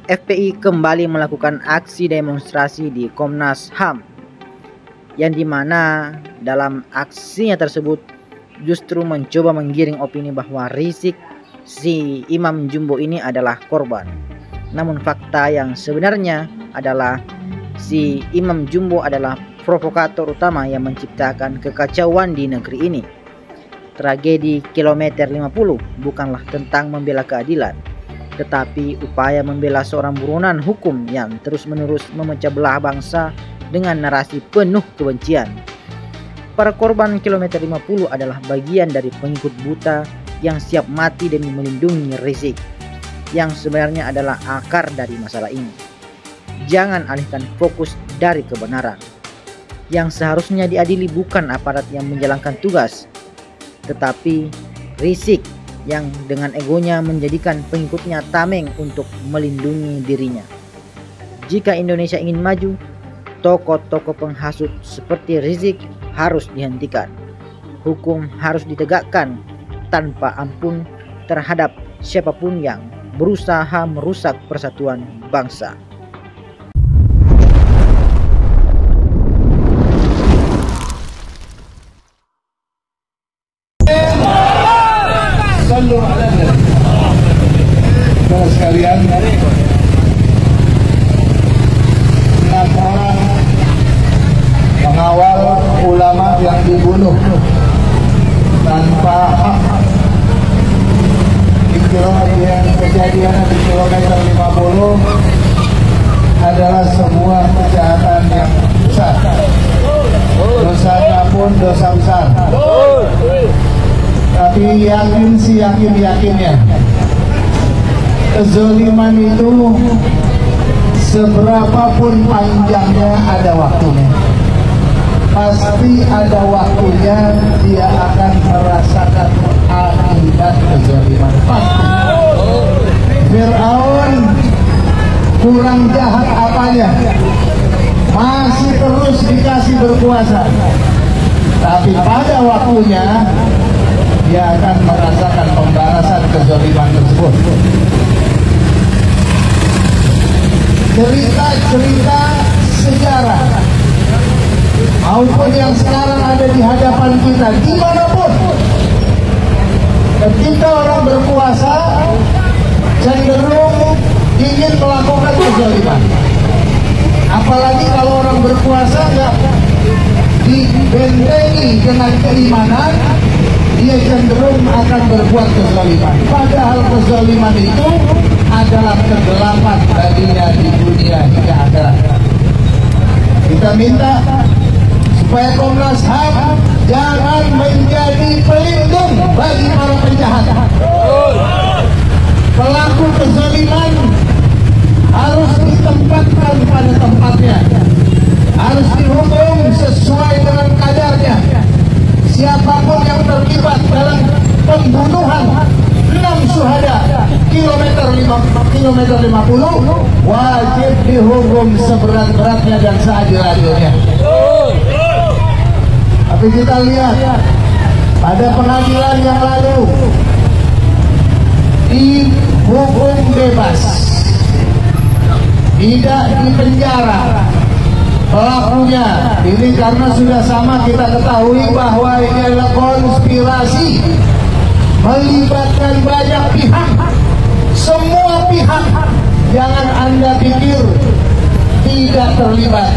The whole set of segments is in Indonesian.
FPI kembali melakukan aksi demonstrasi di Komnas HAM, yang dimana dalam aksinya tersebut justru mencoba menggiring opini bahwa Rizik, si Imam Jumbo ini adalah korban. Namun fakta yang sebenarnya adalah si Imam Jumbo adalah provokator utama yang menciptakan kekacauan di negeri ini. Tragedi kilometer 50 bukanlah tentang membela keadilan, tetapi upaya membela seorang buronan hukum yang terus-menerus memecah belah bangsa dengan narasi penuh kebencian. Para korban kilometer 50 adalah bagian dari pengikut buta yang siap mati demi melindungi Rizik, yang sebenarnya adalah akar dari masalah ini. Jangan alihkan fokus dari kebenaran. Yang seharusnya diadili bukan aparat yang menjalankan tugas, tetapi Rizik yang dengan egonya menjadikan pengikutnya tameng untuk melindungi dirinya. Jika Indonesia ingin maju, tokoh-tokoh penghasut seperti Rizik harus dihentikan. Hukum harus ditegakkan tanpa ampun terhadap siapapun yang berusaha merusak persatuan bangsa. Saudara sekalian, 6 orang pengawal ulama yang dibunuh tanpa hak. Kejadian di kilometer 50 adalah sebuah kejahatan yang besar. Dosanya pun dosa besar. Tapi yakinnya kezaliman itu seberapapun panjangnya ada waktunya. Pasti ada waktunya dia akan merasakan akibat kezaliman. Fir'aun kurang jahat apanya, masih terus dikasih berkuasa, tapi pada waktunya dia akan merasakan pembalasan kezaliman tersebut. Cerita-cerita sejarah maupun yang sekarang ada di hadapan kita dimanapun, ketika orang berkuasa cenderung ingin melakukan kezaliman. Apalagi kalau orang berkuasa nggak dibentengi dengan keimanan, dia cenderung akan berbuat kezaliman. Padahal kezaliman itu adalah kegelapan baginya di dunia hingga akhirat. Kita minta supaya Komnas HAM jangan menjadi pelindung bagi para penjahat. Pelaku kezaliman harus ditempatkan pada tempatnya, harus dihukum sesuai dengan kadarnya. Siapapun yang terlibat dalam pembunuhan 6 syuhada kilometer 50 wajib dihukum seberat-beratnya dan seadil-adilnya. Tapi kita lihat pada pengadilan yang lalu dihukum bebas, tidak dipenjara pelakunya. Ini karena sudah sama kita ketahui bahwa ini adalah konspirasi melibatkan banyak pihak. Semua pihak, jangan Anda pikir tidak terlibat.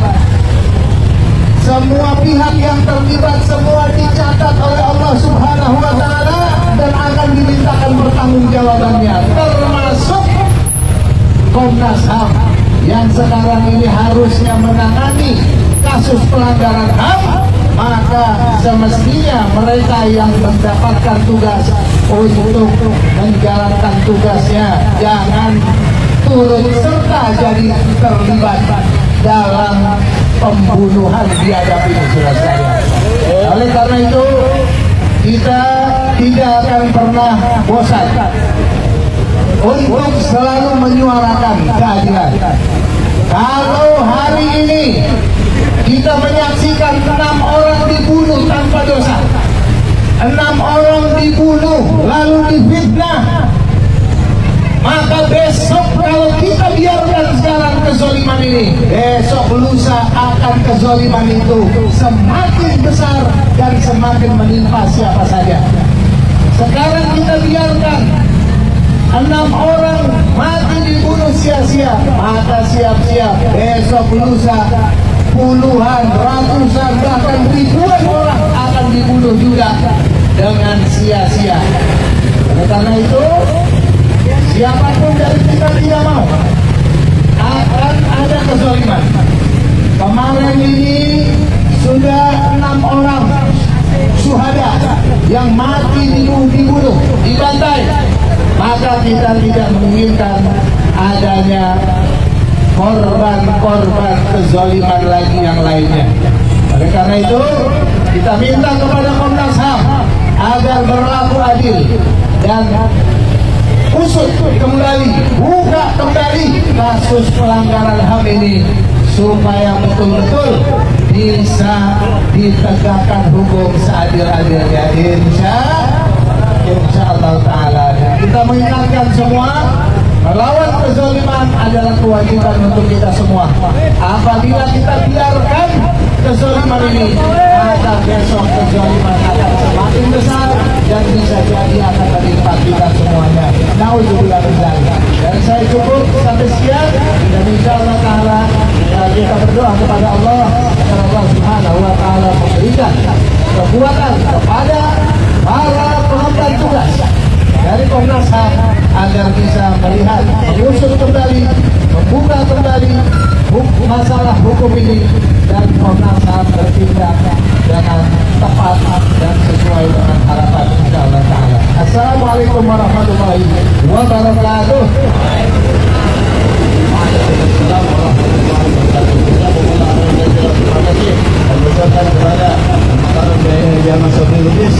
Semua pihak yang terlibat semua dicatat oleh Allah Subhanahu wa Ta'ala dan akan dimintakan pertanggungjawabannya, termasuk Komnas HAM yang sekarang ini harusnya menangani kasus pelanggaran HAM. Maka semestinya mereka yang mendapatkan tugas untuk menjalankan tugasnya jangan turut serta jadi terlibat dalam pembunuhan dihadapi saudara. Oleh karena itu kita tidak akan pernah bosan untuk selalu menyuarakan keadilan. Kalau hari ini kita menyaksikan 6 orang dibunuh tanpa dosa, 6 orang dibunuh lalu difitnah, maka besok kalau kita biarkan kezaliman itu semakin besar dan semakin menimpa siapa saja. Sekarang kita biarkan 6 orang mati dibunuh sia-sia, maka siap-siap besok lusa puluhan, ratusan, bahkan ribuan orang akan dibunuh juga dengan sia-sia. Oleh karena itu, siapapun dari kita tidak mau akan ada kezaliman. Kemarin ini sudah 6 orang syuhada yang mati dibunuh, dibantai. Maka kita tidak menginginkan adanya korban-korban kezaliman lagi yang lainnya. Oleh karena itu, kita minta kepada Komnas HAM agar berlaku adil dan usut kembali, buka kembali kasus pelanggaran HAM ini supaya betul-betul bisa ditegakkan hukum seadil-adilnya. Insya Allah Ta'ala. Kita mengingatkan semua, melawan kezaliman adalah kewajiban untuk kita semua. Apabila kita biarkan kezaliman ini, maka besok kezaliman akan semakin besar dan bisa jadi akan menimpa kita semuanya. Nauzubillah min dzalik. Dan saya cukup sampai sekian, dan insya Allah Ta'ala kita berdoa kepada Allah agar Allah Subhanahu Wa Ta'ala memberikan kekuatan kepada para pengemban tugas dari Komnas HAM agar bisa melihat, mengusut kembali, membuka kembali masalah hukum ini, dan Komnas HAM bertindak dengan tepat dan sesuai dengan harapan insyaallah taala. Assalamualaikum warahmatullahi wabarakatuh. Waalaikumsalam warahmatullahi wabarakatuh. Terima kasih kepada Jamaah Sofi Lubis.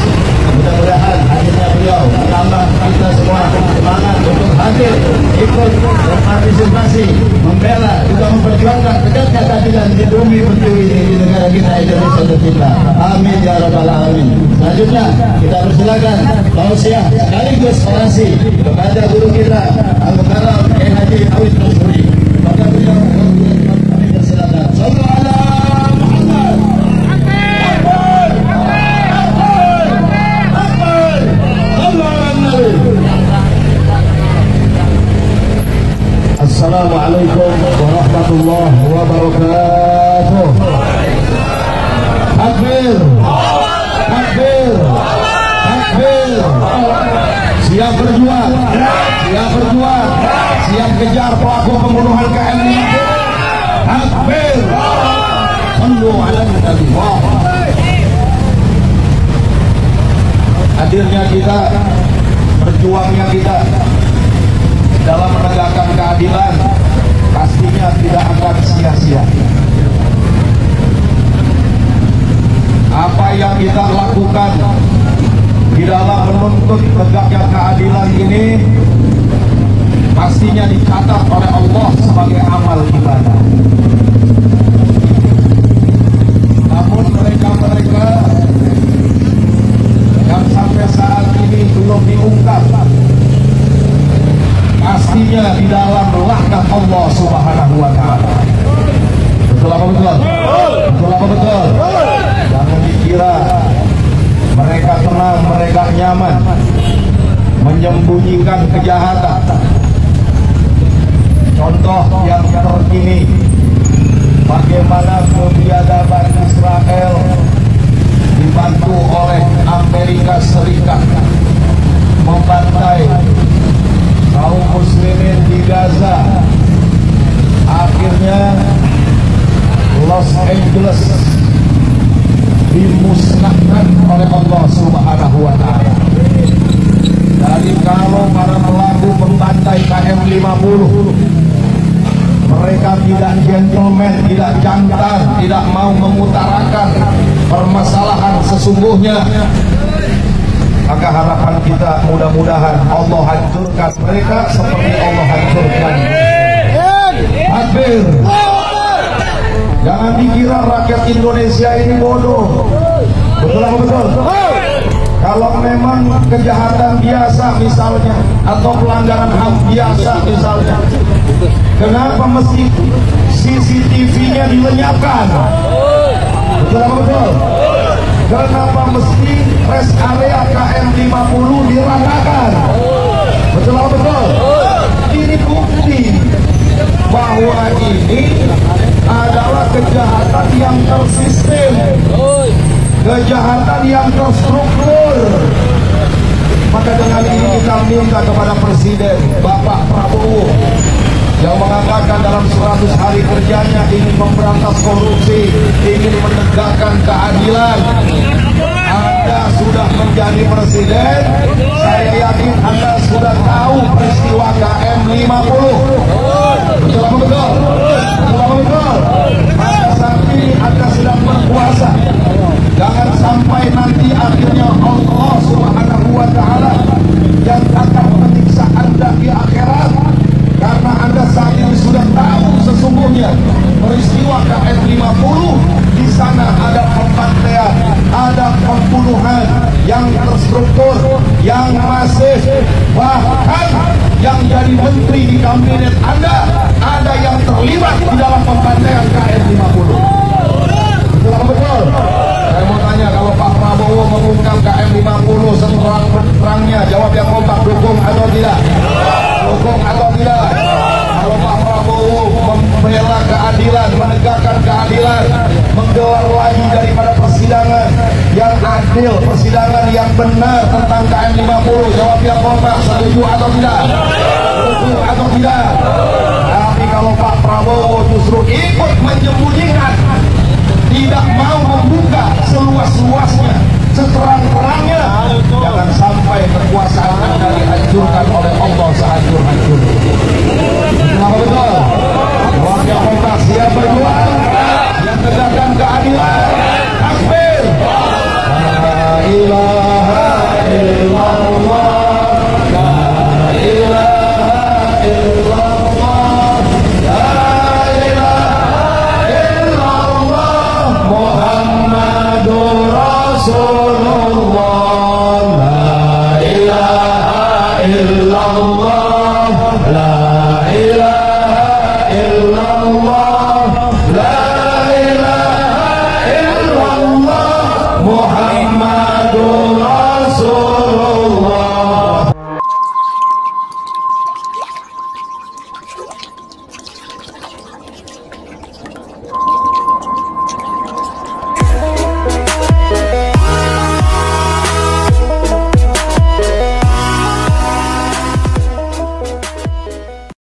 Mudah-mudahan akhirnya beliau menambah kita semua semangat untuk hadir, ikut berpartisipasi, membela juga memperjuangkan tegaknya keadilan di bumi pertiwi ini di negara kita Indonesia tercinta. Amin ya rabbal alamin. Selanjutnya kita persilakan tausiah sekaligus orasi kepada guru kita Al-Mukarram Haji Awid Mansuri. Maka beliau kami persilakan. Assalamualaikum warahmatullahi wabarakatuh. Takbir, takbir, takbir. Siap berjuang, siap berjuang, siap kejar pelaku pembunuhan KM. Takbir. Sallu ala Nabi. Hadirnya kita, berjuangnya kita dalam menegakkan keadilan pastinya tidak akan sia-sia. Apa yang kita lakukan di dalam menuntut tegaknya keadilan ini pastinya dicatat oleh Allah sebagai amal ibadah. Namun mereka-mereka yang sampai saat ini belum diungkap, pastinya di dalam laknat Allah Subhanahu wa Ta'ala. Betul apa betul? Betul apa betul? Jangan dikira mereka tenang, mereka nyaman menyembunyikan kejahatan. Contoh yang terkini, bagaimana kebiadaban Israel dibantu oleh Amerika Serikat membantai kaum muslimin di Gaza. Akhirnya Los Angeles dimusnahkan oleh Allah Subhanahu wa Ta'ala. Jadi kalau para pelaku membantai KM50, mereka tidak gentleman, tidak jantan, tidak mau mengutarakan permasalahan sesungguhnya, maka harapan kita mudah-mudahan Allah hancurkan mereka seperti Allah hancurkan. Takbir. Jangan dikira rakyat Indonesia ini bodoh. Betul apa betul? Kalau memang kejahatan biasa misalnya, atau pelanggaran HAM biasa misalnya, Kenapa mesti CCTV-nya dilenyapkan? Betul apa betul? Kenapa mesti rest area KM 50 diratakan? Betul apa betul? Ini bukti bahwa ini adalah kejahatan yang tersistem, kejahatan yang terstruktur. Maka dengan ini kita minta kepada Presiden Bapak Prabowo yang mengatakan dalam 100 hari kerjanya ingin memberantas korupsi, ingin menegakkan keadilan. Anda sudah menjadi presiden, saya yakin Anda sudah tahu peristiwa KM 50. Betul apa betul? Betul apa betul? Pada saat ini Anda sedang berkuasa. Jangan sampai nanti akhirnya Allah Subhanahu wa Ta'ala yang akan menyiksa Anda di akhirat, karena Anda saat ini sudah tahu sesungguhnya peristiwa KM 50. Di sana ada pembantaian, ada pembunuhan yang terstruktur, yang masif, bahkan yang jadi menteri di kabinet Anda ada yang terlibat di dalam pembantaian KM 50. Betul apa betul? Saya mau tanya, kalau Pak Prabowo mengungkap KM 50 seterang-terangnya, jawab yang kompak, dukung atau tidak? Dukung atau tidak? Kalau Pak Prabowo membela keadilan, menegakkan keadilan, menggelar lagi daripada persidangan yang adil, persidangan yang benar tentang KM 50, jawab yang kompak, setuju atau tidak? Dukung atau tidak? Tapi kalau Pak Prabowo justru